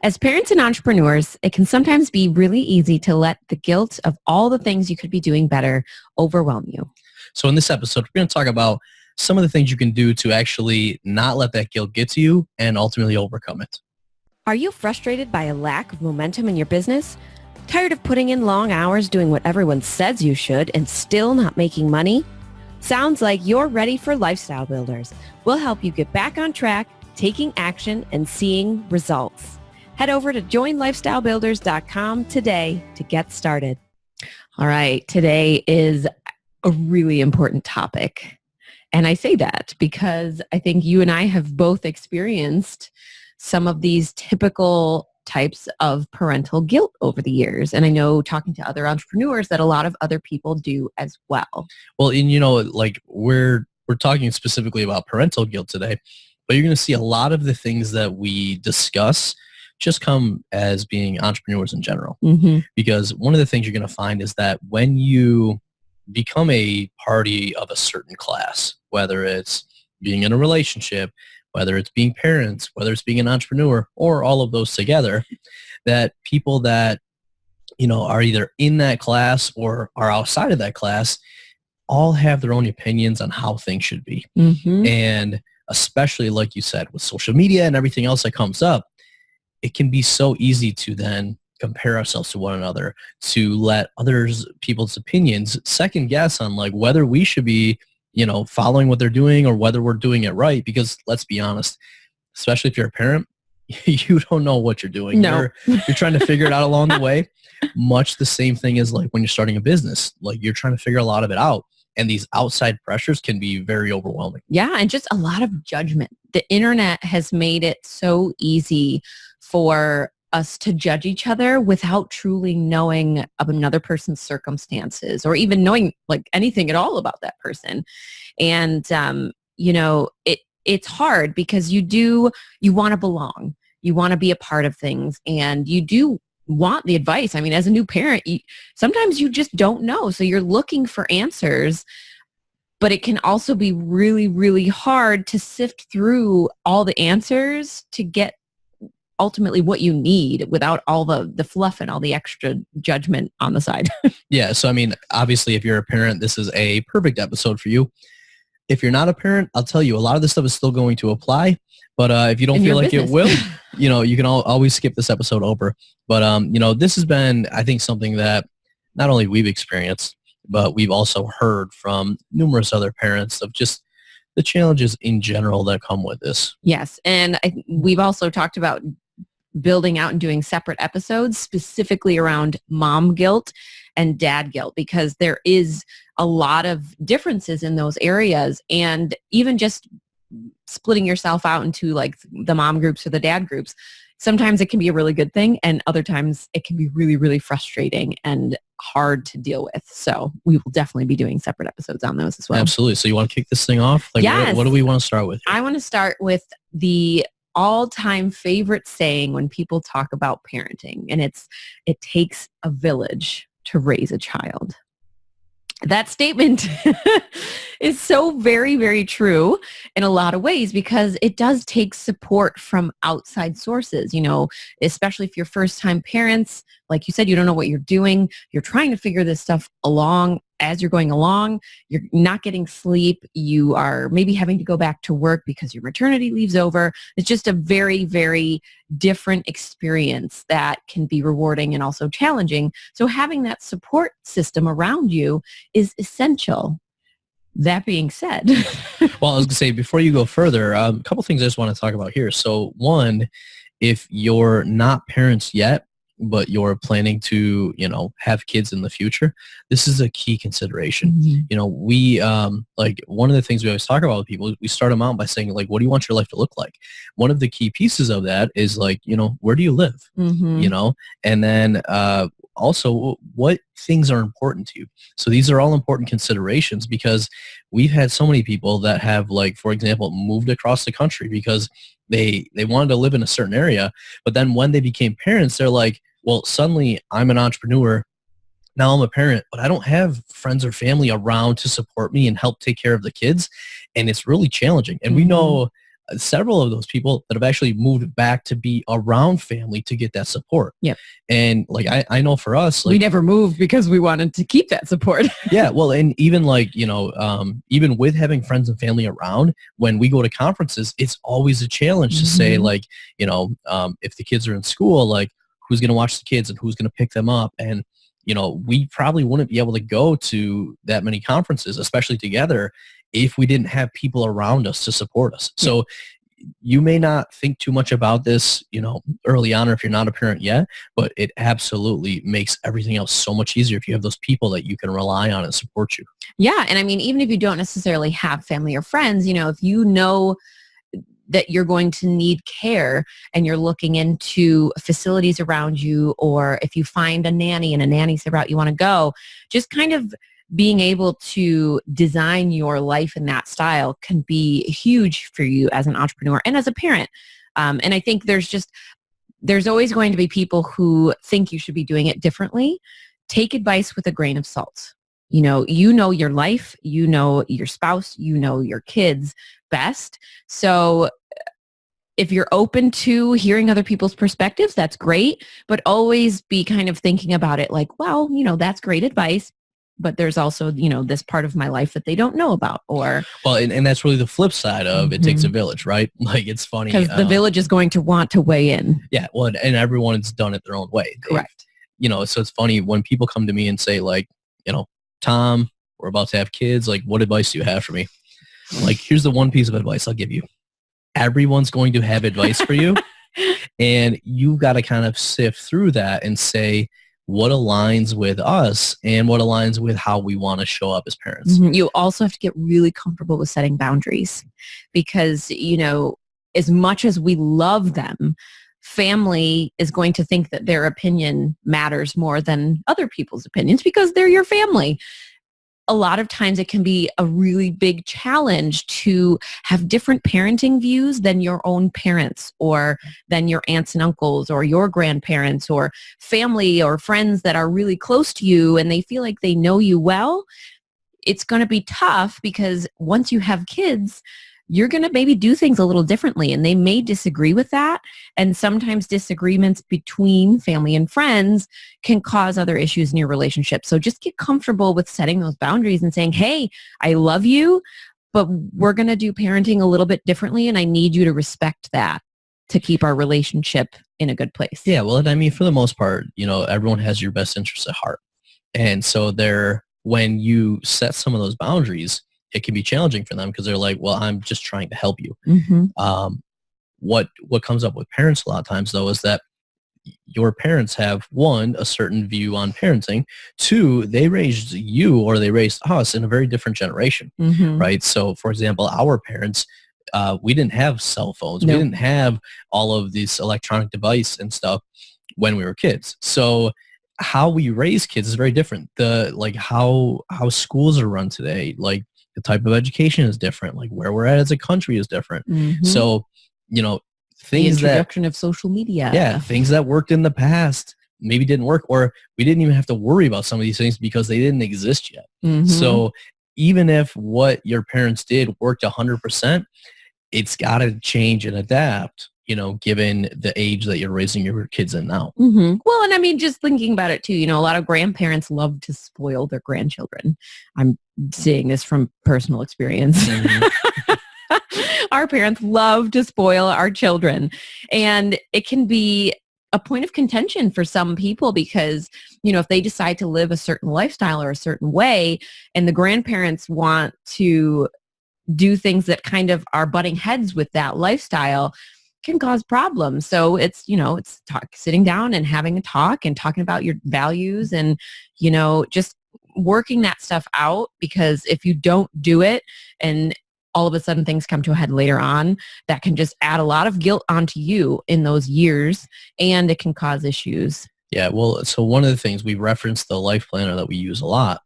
As parents and entrepreneurs, it can sometimes be really easy to let the guilt of all the things you could be doing better overwhelm you. So in this episode, we're going to talk about some of the things you can do to actually not let that guilt get to you and ultimately overcome it. Are you frustrated by a lack of momentum in your business? Tired of putting in long hours doing what everyone says you should and still not making money? Sounds like you're ready for Lifestyle Builders. We'll help you get back on track, taking action, and seeing results. Head over to joinlifestylebuilders.com today to get started. All right, today is a really important topic. And I say that because I think you and I have both experienced some of these typical types of parental guilt over the years. And I know talking to other entrepreneurs that a lot of other people do as well. Well, and like we're talking specifically about parental guilt today, but you're going to see a lot of the things that we discuss just come as being entrepreneurs in general. Mm-hmm. Because one of the things you're going to find is that when you become a party of a certain class, whether it's being in a relationship, whether it's being parents, whether it's being an entrepreneur, or all of those together, that people that, are either in that class or are outside of that class all have their own opinions on how things should be. Mm-hmm. And especially, like you said, with social media and everything else that comes up, it can be so easy to then compare ourselves to one another, to let people's opinions second guess on like whether we should be, following what they're doing or whether we're doing it right. Because let's be honest, especially if you're a parent, you don't know what you're doing. No. You're trying to figure it out along the way. Much the same thing as like when you're starting a business, like you're trying to figure a lot of it out. And these outside pressures can be very overwhelming. Yeah, and just a lot of judgment. The internet has made it so easy for us to judge each other without truly knowing of another person's circumstances or even knowing like anything at all about that person. And, it's hard because you want to belong. You want to be a part of things and you do want the advice. I mean, as a new parent, sometimes you just don't know. So you're looking for answers, but it can also be really, really hard to sift through all the answers to get ultimately what you need without all the fluff and all the extra judgment on the side. Yeah. So, I mean, obviously, if you're a parent, this is a perfect episode for you. If you're not a parent, I'll tell you, a lot of this stuff is still going to apply. But if you don't feel like it will, you can always skip this episode over. But, this has been, I think, something that not only we've experienced, but we've also heard from numerous other parents of just the challenges in general that come with this. Yes. And we've also talked about building out and doing separate episodes specifically around mom guilt and dad guilt, because there is a lot of differences in those areas. And even just splitting yourself out into like the mom groups or the dad groups, sometimes it can be a really good thing. And other times it can be really, really frustrating and hard to deal with. So we will definitely be doing separate episodes on those as well. Absolutely. So you want to kick this thing off? Like, yes. What do we want to start with here? I want to start with the all-time favorite saying when people talk about parenting, and it takes a village to raise a child. That statement is so very, very true in a lot of ways because it does take support from outside sources, especially if you're first-time parents. Like you said, you don't know what you're doing. You're trying to figure this stuff along as you're going along. You're not getting sleep. You are maybe having to go back to work because your maternity leave's over. It's just a very, very different experience that can be rewarding and also challenging. So having that support system around you is essential. That being said. Well, I was going to say, before you go further, a couple things I just want to talk about here. So one, if you're not parents yet, but you're planning to, have kids in the future, this is a key consideration. Mm-hmm. We, like one of the things we always talk about with people, we start them out by saying like, what do you want your life to look like? One of the key pieces of that is like, where do you live? Mm-hmm. And then, also what things are important to you. So these are all important considerations because we've had so many people that have, like, for example, moved across the country because they wanted to live in a certain area. But then when they became parents, they're like, well, suddenly I'm an entrepreneur. Now I'm a parent, but I don't have friends or family around to support me and help take care of the kids. And it's really challenging. And we know several of those people that have actually moved back to be around family to get that support. Yep. And like, I know for us, like, we never moved because we wanted to keep that support. yeah. Well, and even like, even with having friends and family around, when we go to conferences, it's always a challenge to say like, if the kids are in school, like who's going to watch the kids and who's going to pick them up. And, we probably wouldn't be able to go to that many conferences, especially together, if we didn't have people around us to support us. So you may not think too much about this, early on, or if you're not a parent yet, but it absolutely makes everything else so much easier if you have those people that you can rely on and support you. Yeah. And I mean, even if you don't necessarily have family or friends, if you know that you're going to need care and you're looking into facilities around you, or if you find a nanny and a nanny's the route you want to go, just kind of being able to design your life in that style can be huge for you as an entrepreneur and as a parent. And I think there's always going to be people who think you should be doing it differently. Take advice with a grain of salt. You know your life, your spouse, your kids best. So if you're open to hearing other people's perspectives, that's great, but always be kind of thinking about it like, well, that's great advice, but there's also, this part of my life that they don't know about. Or well, and that's really the flip side of it takes a village, right? Like, it's funny because the village is going to want to weigh in. Yeah, well, and everyone's done it their own way. Correct. So it's funny when people come to me and say like, Tom, we're about to have kids. Like, what advice do you have for me? Like, here's the one piece of advice I'll give you. Everyone's going to have advice for you. And you've got to kind of sift through that and say what aligns with us and what aligns with how we want to show up as parents. You also have to get really comfortable with setting boundaries because, as much as we love them, family is going to think that their opinion matters more than other people's opinions because they're your family. A lot of times it can be a really big challenge to have different parenting views than your own parents or than your aunts and uncles or your grandparents or family or friends that are really close to you and they feel like they know you well. It's going to be tough because once you have kids, you're going to maybe do things a little differently and they may disagree with that. And sometimes disagreements between family and friends can cause other issues in your relationship. So just get comfortable with setting those boundaries and saying, hey, I love you, but we're going to do parenting a little bit differently. And I need you to respect that to keep our relationship in a good place. Yeah. Well, I mean, for the most part, everyone has your best interests at heart. And so when you set some of those boundaries, it can be challenging for them because they're like, well, I'm just trying to help you. What comes up with parents a lot of times, though, is that your parents have, one, a certain view on parenting. Two, they raised you or they raised us in a very different generation, right? So, for example, our parents, we didn't have cell phones. Nope. We didn't have all of this electronic device and stuff when we were kids. So how we raise kids is very different. How schools are run today, like, the type of education is different. Like where we're at as a country is different. So, things the introduction of social media. Yeah, things that worked in the past maybe didn't work, or we didn't even have to worry about some of these things because they didn't exist yet. So even if what your parents did worked 100%, it's got to change and adapt, given the age that you're raising your kids in now. Well, and I mean, just thinking about it too, a lot of grandparents love to spoil their grandchildren. I'm seeing this from personal experience. Our parents love to spoil our children. And it can be a point of contention for some people because, if they decide to live a certain lifestyle or a certain way and the grandparents want to do things that kind of are butting heads with that lifestyle, can cause problems. So it's, sitting down and having a talk and talking about your values and, just working that stuff out, because if you don't do it and all of a sudden things come to a head later on, that can just add a lot of guilt onto you in those years and it can cause issues. Yeah. Well, so one of the things we referenced the life planner that we use a lot.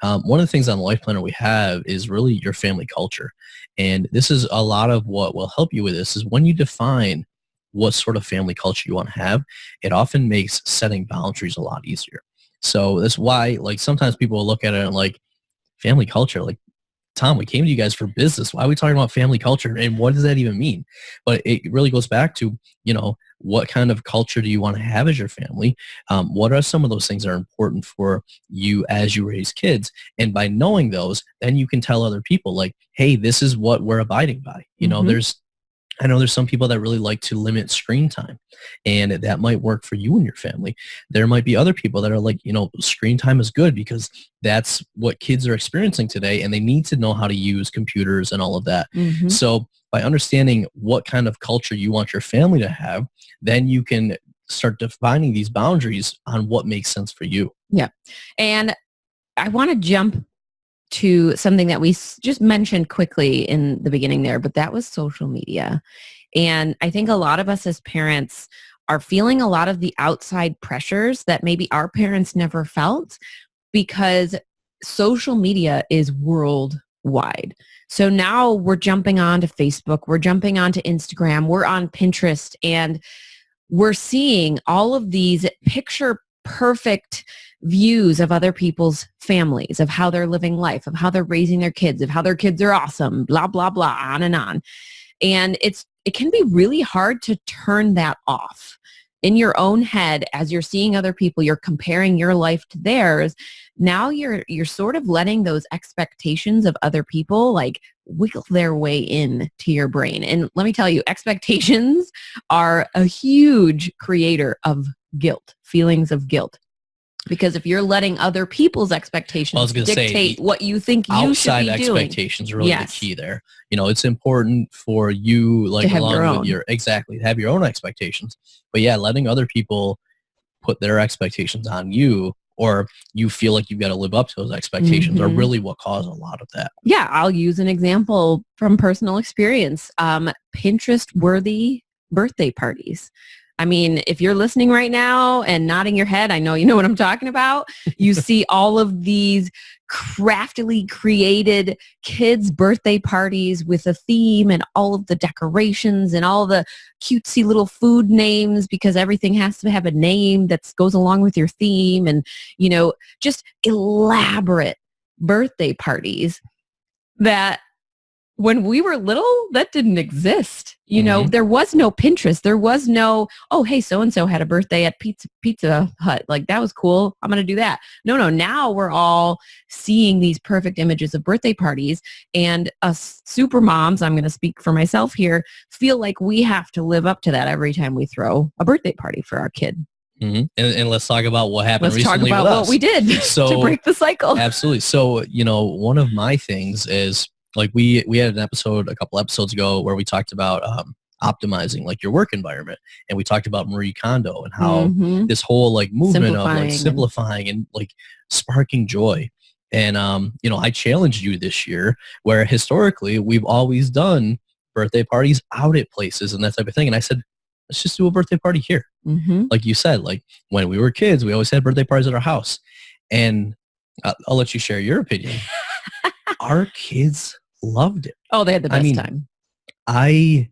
One of the things on the life planner we have is really your family culture. And this is a lot of what will help you with this is when you define what sort of family culture you want to have, it often makes setting boundaries a lot easier. So that's why, like, sometimes people will look at it and like family culture, like Tom, we came to you guys for business. Why are we talking about family culture? And what does that even mean? But it really goes back to, what kind of culture do you want to have as your family? What are some of those things that are important for you as you raise kids? And by knowing those, then you can tell other people like, hey, this is what we're abiding by. I know there's some people that really like to limit screen time, and that might work for you and your family. There might be other people that are like, screen time is good because that's what kids are experiencing today, and they need to know how to use computers and all of that. Mm-hmm. So by understanding what kind of culture you want your family to have, then you can start defining these boundaries on what makes sense for you. Yeah. And I want to jump to something that we just mentioned quickly in the beginning there, but that was social media. And I think a lot of us as parents are feeling a lot of the outside pressures that maybe our parents never felt because social media is worldwide. So now we're jumping onto Facebook, we're jumping onto Instagram, we're on Pinterest, and we're seeing all of these picture perfect views of other people's families, of how they're living life, of how they're raising their kids, of how their kids are awesome, blah, blah, blah, on and on. And it can be really hard to turn that off. In your own head, as you're seeing other people, you're comparing your life to theirs. Now you're sort of letting those expectations of other people like wiggle their way in to your brain. And let me tell you, expectations are a huge creator of guilt, feelings of guilt. Because if you're letting other people's expectations dictate what you think you should be doing. Outside expectations are really the key there. It's important for you, like, to have along your with own. have your own expectations. But yeah, letting other people put their expectations on you, or you feel like you've got to live up to those expectations, are really what cause a lot of that. Yeah, I'll use an example from personal experience. Pinterest-worthy birthday parties. I mean, if you're listening right now and nodding your head, I know you know what I'm talking about. You see all of these craftily created kids' birthday parties with a theme and all of the decorations and all the cutesy little food names, because everything has to have a name that goes along with your theme, and, just elaborate birthday parties that when we were little, that didn't exist. There was no Pinterest. There was no, oh, hey, so-and-so had a birthday at Pizza Hut. Like, that was cool. I'm going to do that. No. Now we're all seeing these perfect images of birthday parties, and us super moms, I'm going to speak for myself here, feel like we have to live up to that every time we throw a birthday party for our kid. Mm-hmm. And let's talk about what happened recently. Let's talk about what we did to break the cycle. Absolutely. So, one of my things is, like, we had a couple episodes ago where we talked about optimizing like your work environment, and we talked about Marie Kondo and how this whole like movement of like simplifying and like sparking joy. And I challenged you this year, where historically we've always done birthday parties out at places and that type of thing. And I said, let's just do a birthday party here. Like you said, like when we were kids, we always had birthday parties at our house. And I'll let you share your opinion. Our kids loved it. Oh, they had the best time. I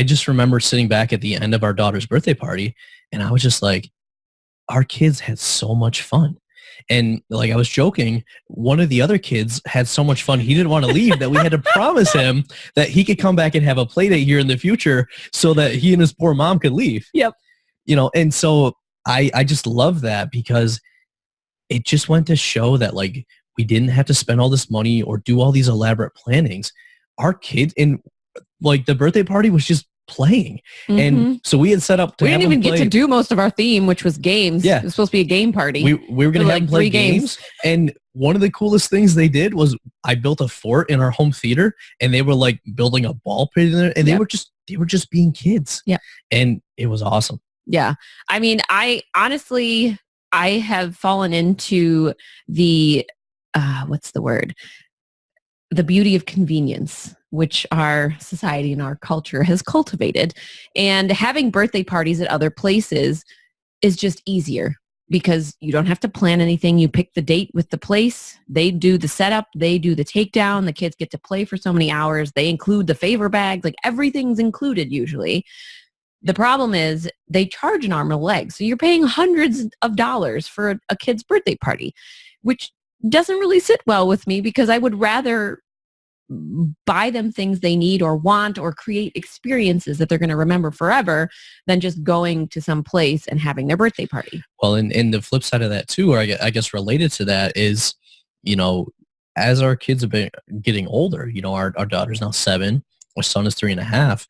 just remember sitting back at the end of our daughter's birthday party, and I was just like, our kids had so much fun. And like, I was joking, one of the other kids had so much fun, he didn't want to leave, that we had to promise him that he could come back and have a play date here in the future so that he and his poor mom could leave. Yep. And so I just love that, because it just went to show that like, we didn't have to spend all this money or do all these elaborate plannings. Our kids, and like the birthday party was just playing. And so we had set up to we didn't even get to do most of our theme, which was games. Yeah. It was supposed to be a game party. We were going to have them play games. And one of the coolest things they did was I built a fort in our home theater, and they were like building a ball pit in there, and they were just being kids. Yeah. And it was awesome. Yeah. I mean, I have fallen into the what's the word? The beauty of convenience, which our society and our culture has cultivated. And having birthday parties at other places is just easier, because you don't have to plan anything. You pick the date with the place. They do the setup. They do the takedown. The kids get to play for so many hours. They include the favor bags. Like, everything's included usually. The problem is they charge an arm and a leg. So you're paying hundreds of dollars for a kid's birthday party, which doesn't really sit well with me, because I would rather buy them things they need or want or create experiences that they're going to remember forever than just going to some place and having their birthday party. Well, and the flip side of that too, or I guess related to that is, as our kids have been getting older, our daughter's now 7, our son is 3.5.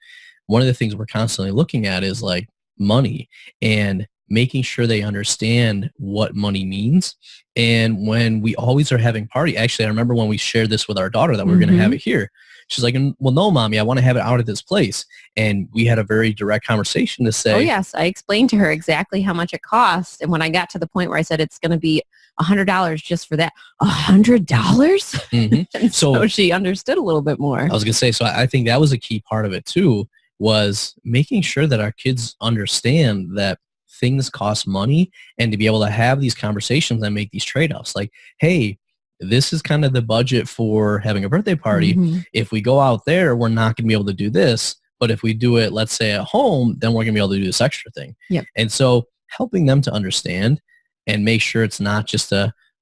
One of the things we're constantly looking at is like money and making sure they understand what money means. And when we always are having party, actually, I remember when we shared this with our daughter that we were going to have it here. She's like, well, no, mommy, I want to have it out at this place. And we had a very direct conversation to say, oh, yes. I explained to her exactly how much it cost. And when I got to the point where I said, it's going to be $100 just for that, $100? Mm-hmm. So she understood a little bit more. I was going to say, so I think that was a key part of it too, was making sure that our kids understand that things cost money, and to be able to have these conversations and make these trade-offs. Like, hey, this is kind of the budget for having a birthday party. If we go out there, we're not going to be able to do this. But if we do it, let's say at home, then we're going to be able to do this extra thing. Yep. And so helping them to understand and make sure it's not just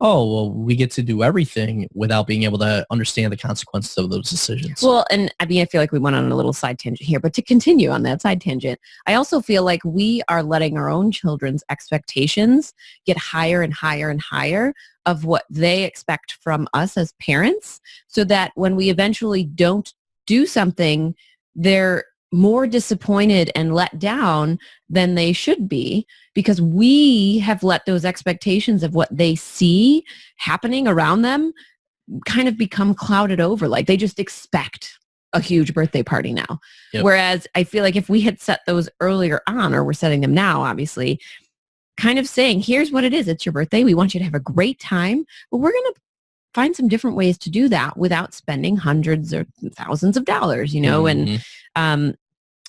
we get to do everything without being able to understand the consequences of those decisions. Well, and I mean, I feel like we went on a little side tangent here, but to continue on that side tangent, I also feel like we are letting our own children's expectations get higher and higher and higher of what they expect from us as parents, so that when we eventually don't do something, they're more disappointed and let down than they should be, because we have let those expectations of what they see happening around them kind of become clouded over. Like they just expect a huge birthday party now. Yep. Whereas I feel like if we had set those earlier on, or we're setting them now, obviously, kind of saying, here's what it is. It's your birthday. We want you to have a great time, but we're going to find some different ways to do that without spending hundreds or thousands of dollars, and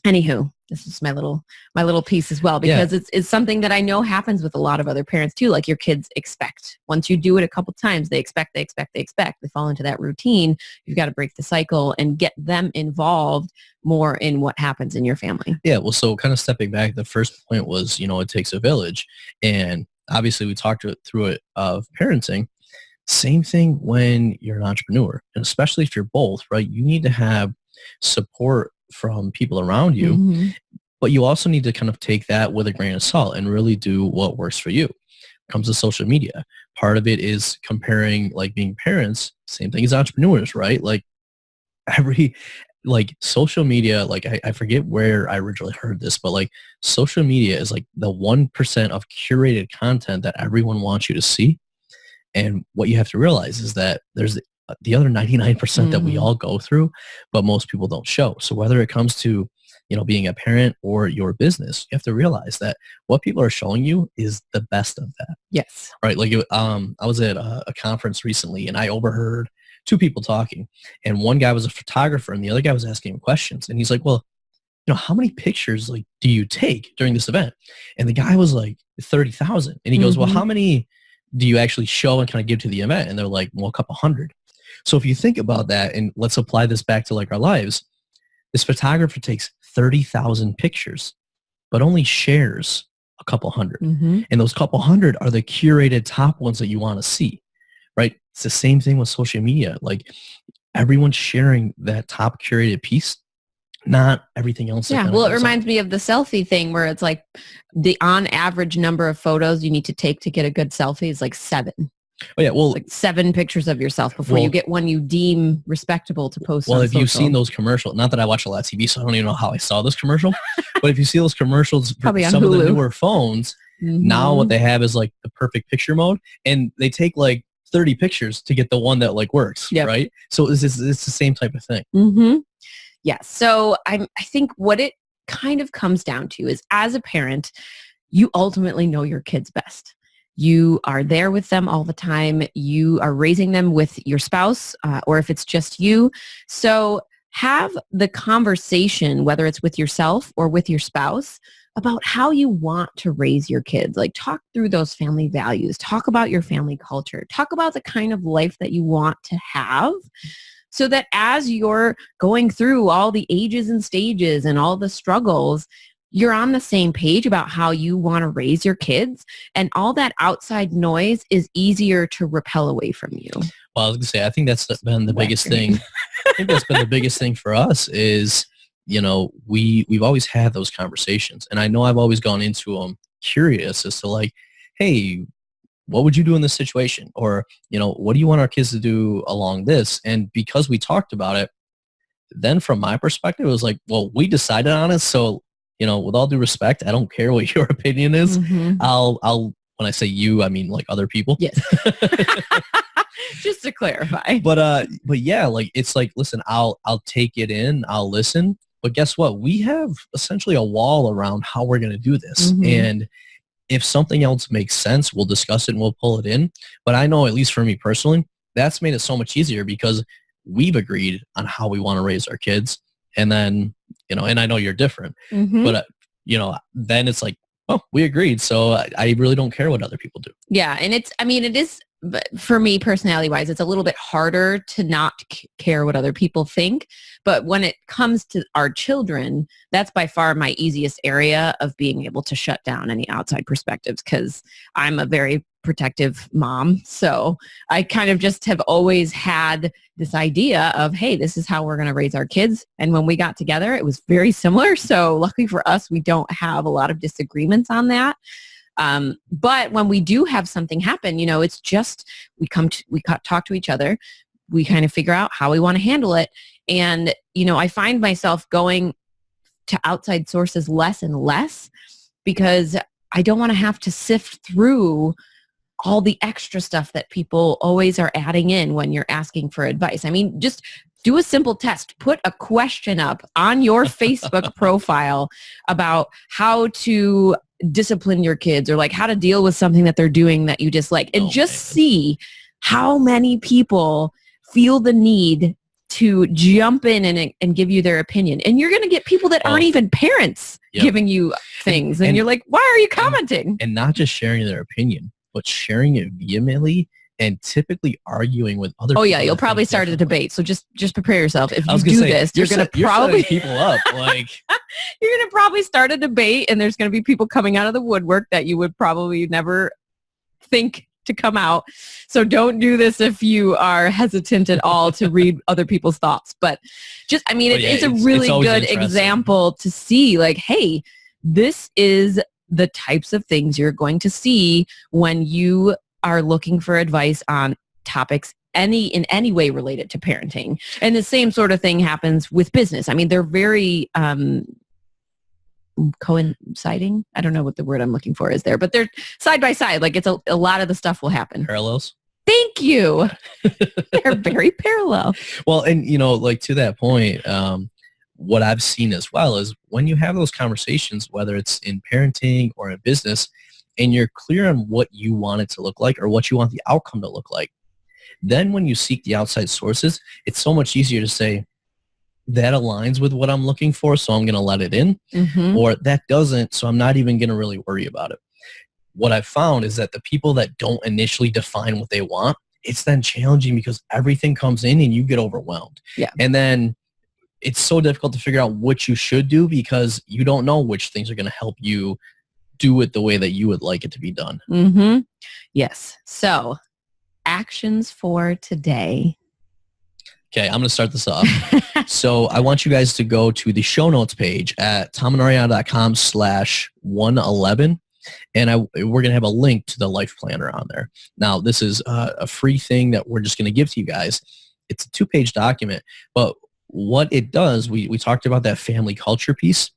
anywho, this is my little piece as well, because it's something that I know happens with a lot of other parents too. Like your kids expect, once you do it a couple times, they expect, they fall into that routine. You've got to break the cycle and get them involved more in what happens in your family. Yeah. Well, so kind of stepping back, the first point was, it takes a village, and obviously we talked through it of parenting. Same thing when you're an entrepreneur, and especially if you're both, right? You need to have support from people around you, but you also need to kind of take that with a grain of salt and really do what works for you. When it comes to social media, part of it is comparing, like being parents, same thing as entrepreneurs, right? Like social media, like I forget where I originally heard this, but like social media is like the 1% of curated content that everyone wants you to see. And what you have to realize is that there's the other 99% that we all go through, but most people don't show. So whether it comes to, being a parent or your business, you have to realize that what people are showing you is the best of that. Yes. Right. Like, I was at a conference recently, and I overheard 2 people talking, and one guy was a photographer and the other guy was asking him questions. And he's like, well, how many pictures do you take during this event? And the guy was like 30,000. And he goes, well, how many do you actually show and kind of give to the event? And they're like, well, a couple hundred. So if you think about that, and let's apply this back to like our lives, this photographer takes 30,000 pictures, but only shares a couple hundred. And those couple hundred are the curated top ones that you want to see, right? It's the same thing with social media. Like everyone's sharing that top curated piece, not everything else. Yeah. Well, it reminds me of the selfie thing, where it's like the on average number of photos you need to take to get a good selfie is like 7. Oh yeah, well, like 7 pictures of yourself before you get one you deem respectable to post. Well, on if social. You've seen those commercials, not that I watch a lot of TV, so I don't even know how I saw this commercial, but if you see those commercials for some Hulu. of the newer phones, now what they have is like the perfect picture mode, and they take like 30 pictures to get the one that like works, right? So it's the same type of thing. Yeah. So I think what it kind of comes down to is, as a parent, you ultimately know your kids best. You are there with them all the time. You are raising them with your spouse, or if it's just you. So have the conversation, whether it's with yourself or with your spouse, about how you want to raise your kids. Like, talk through those family values. Talk about your family culture. Talk about the kind of life that you want to have, so that as you're going through all the ages and stages and all the struggles, you're on the same page about how you want to raise your kids, and all that outside noise is easier to repel away from you. Well, I was going to say, I think that's been the biggest thing. I think that's been the biggest thing for us is, we've always had those conversations. And I know I've always gone into them curious as to like, hey, what would you do in this situation? Or, what do you want our kids to do along this? And because we talked about it, then from my perspective, it was like, well, we decided on it. So, with all due respect, I don't care what your opinion is. Mm-hmm. I'll, when I say you, I mean like other people. Yes. Just to clarify. But yeah, like, it's like, listen, I'll take it in, I'll listen. But guess what? We have essentially a wall around how we're going to do this. Mm-hmm. And if something else makes sense, we'll discuss it and we'll pull it in. But I know, at least for me personally, that's made it so much easier because we've agreed on how we want to raise our kids. And then, and I know you're different, mm-hmm. but, then it's like, oh, we agreed. So I really don't care what other people do. Yeah. And it is, but for me, personality wise, it's a little bit harder to not care what other people think. But when it comes to our children, that's by far my easiest area of being able to shut down any outside perspectives, because I'm a very protective mom. So I kind of just have always had this idea of, hey, this is how we're going to raise our kids. And when we got together, it was very similar. So luckily for us, we don't have a lot of disagreements on that. But when we do have something happen, it's just, we talk to each other, we kind of figure out how we want to handle it. And, I find myself going to outside sources less and less because I don't want to have to sift through all the extra stuff that people always are adding in when you're asking for advice. I mean, just do a simple test. Put a question up on your Facebook profile about how to discipline your kids, or like how to deal with something that they're doing that you dislike, and see how many people feel the need to jump in and give you their opinion. And you're going to get people that aren't even parents giving you things. And you're like, why are you commenting? And not just sharing their opinion, but sharing it vehemently and typically arguing with other people. Oh yeah, you'll probably start a debate. So just prepare yourself. If you do this, you're going to probably people up. Like you're going to probably start a debate, and there's going to be people coming out of the woodwork that you would probably never think to come out. So don't do this if you are hesitant at all to read other people's thoughts. But it's a really good example to see, like, hey, this is the types of things you're going to see when you are looking for advice on topics in any way related to parenting. And the same sort of thing happens with business. I mean, they're very coinciding. I don't know what the word I'm looking for is there, but they're side by side. Like, it's a lot of the stuff will happen. Parallels. Thank you. They're very parallel. Well, and like to that point, what I've seen as well is when you have those conversations, whether it's in parenting or in business, and you're clear on what you want it to look like or what you want the outcome to look like, then when you seek the outside sources, it's so much easier to say, that aligns with what I'm looking for, so I'm going to let it in, mm-hmm. or that doesn't, so I'm not even going to really worry about it. What I've found is that the people that don't initially define what they want, it's then challenging because everything comes in and you get overwhelmed. Yeah. And then it's so difficult to figure out what you should do because you don't know which things are going to help you do it the way that you would like it to be done. Mm-hmm. Yes. So, actions for today. Okay, I'm going to start this off. So I want you guys to go to the show notes page at tomandariana.com/111. And we're going to have a link to the life planner on there. Now, this is a free thing that we're just going to give to you guys. It's a 2-page document. But what it does, we talked about that family culture piece.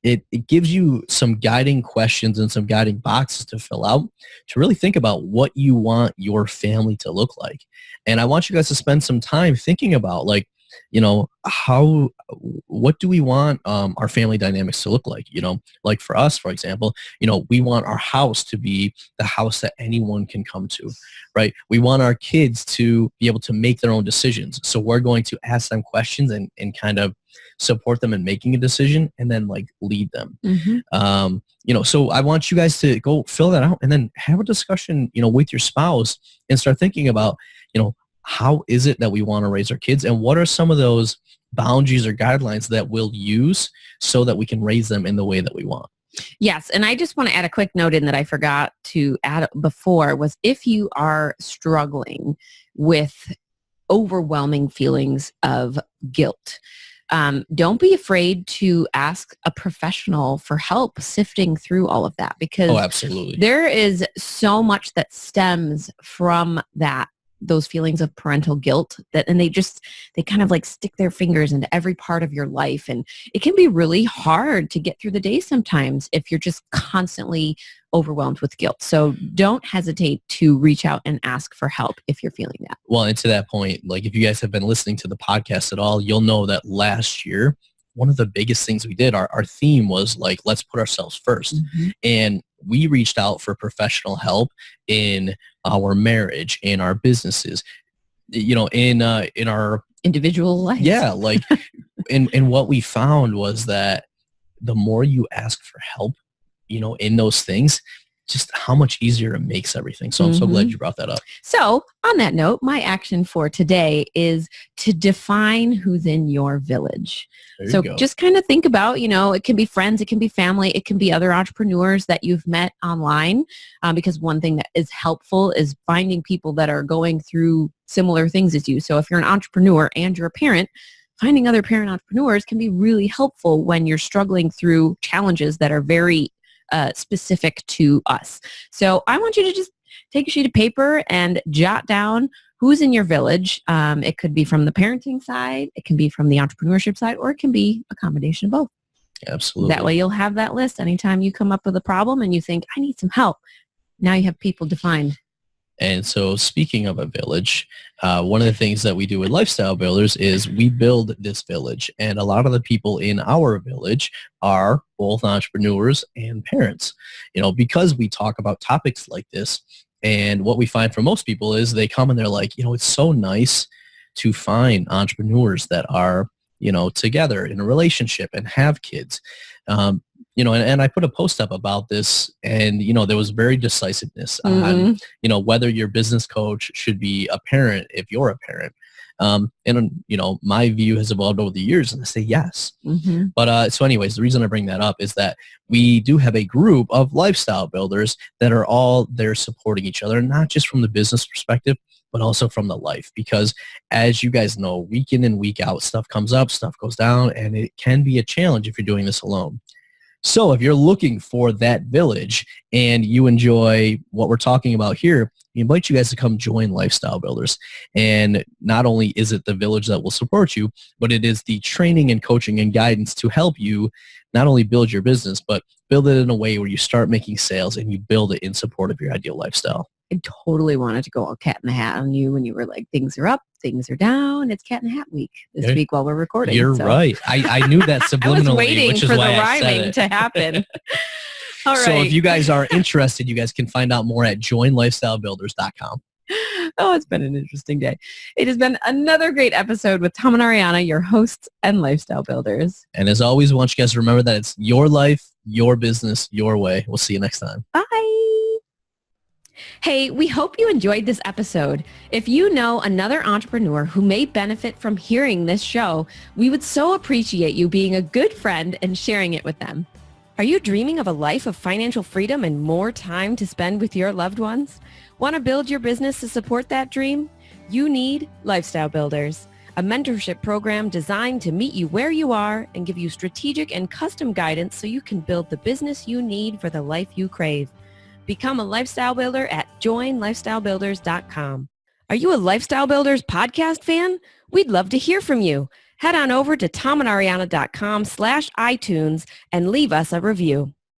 It gives you some guiding questions and some guiding boxes to fill out to really think about what you want your family to look like. And I want you guys to spend some time thinking about, like, what do we want our family dynamics to look like? Like for us, for example, we want our house to be the house that anyone can come to, right? We want our kids to be able to make their own decisions. So we're going to ask them questions and kind of support them in making a decision and then like lead them. Mm-hmm. So I want you guys to go fill that out and then have a discussion, with your spouse and start thinking about, how is it that we want to raise our kids and what are some of those boundaries or guidelines that we'll use so that we can raise them in the way that we want. Yes. And I just want to add a quick note in that I forgot to add before was if you are struggling with overwhelming feelings of guilt, don't be afraid to ask a professional for help sifting through all of that, because absolutely, there is so much that stems from those feelings of parental guilt and they kind of like stick their fingers into every part of your life. And it can be really hard to get through the day sometimes if you're just constantly overwhelmed with guilt. So don't hesitate to reach out and ask for help if you're feeling that. Well, and to that point, like if you guys have been listening to the podcast at all, you'll know that last year, one of the biggest things we did, our theme was like, let's put ourselves first. Mm-hmm. And we reached out for professional help in our marriage, in our businesses, in our individual life. Yeah. Like, and what we found was that the more you ask for help, in those things, just how much easier it makes everything. So I'm so glad you brought that up. So on that note, my action for today is to define who's in your village. So just kind of think about, it can be friends, it can be family, it can be other entrepreneurs that you've met online. Because one thing that is helpful is finding people that are going through similar things as you. So if you're an entrepreneur and you're a parent, finding other parent entrepreneurs can be really helpful when you're struggling through challenges that are very specific to us. So I want you to just take a sheet of paper and jot down who's in your village. It could be from the parenting side, it can be from the entrepreneurship side, or it can be a combination of both. Absolutely. That way you'll have that list anytime you come up with a problem and you think, I need some help. Now you have people defined. And so speaking of a village, one of the things that we do with Lifestyle Builders is we build this village. And a lot of the people in our village are both entrepreneurs and parents, because we talk about topics like this. And what we find for most people is they come and they're like, it's so nice to find entrepreneurs that are, together in a relationship and have kids. And I put a post up about this and, there was very decisiveness on, whether your business coach should be a parent if you're a parent. My view has evolved over the years and I say yes. Mm-hmm. But so anyways, the reason I bring that up is that we do have a group of lifestyle builders that are all there supporting each other, not just from the business perspective, but also from the life. Because as you guys know, week in and week out, stuff comes up, stuff goes down, and it can be a challenge if you're doing this alone. So if you're looking for that village and you enjoy what we're talking about here, we invite you guys to come join Lifestyle Builders. And not only is it the village that will support you, but it is the training and coaching and guidance to help you not only build your business, but build it in a way where you start making sales and you build it in support of your ideal lifestyle. I totally wanted to go all cat in the hat on you when you were like, things are up, things are down. It's cat in the hat week this week while we're recording. You're right. I knew that subliminally, I was waiting which is for why the rhyming to happen. All right. So if you guys are interested, you guys can find out more at joinlifestylebuilders.com. Oh, it's been an interesting day. It has been another great episode with Tom and Ariana, your hosts and lifestyle builders. And as always, I want you guys to remember that it's your life, your business, your way. We'll see you next time. Bye. Hey, we hope you enjoyed this episode. If you know another entrepreneur who may benefit from hearing this show, we would so appreciate you being a good friend and sharing it with them. Are you dreaming of a life of financial freedom and more time to spend with your loved ones? Want to build your business to support that dream? You need Lifestyle Builders, a mentorship program designed to meet you where you are and give you strategic and custom guidance so you can build the business you need for the life you crave. Become a lifestyle builder at joinlifestylebuilders.com. Are you a Lifestyle Builders podcast fan? We'd love to hear from you. Head on over to tomandariana.com/iTunes and leave us a review.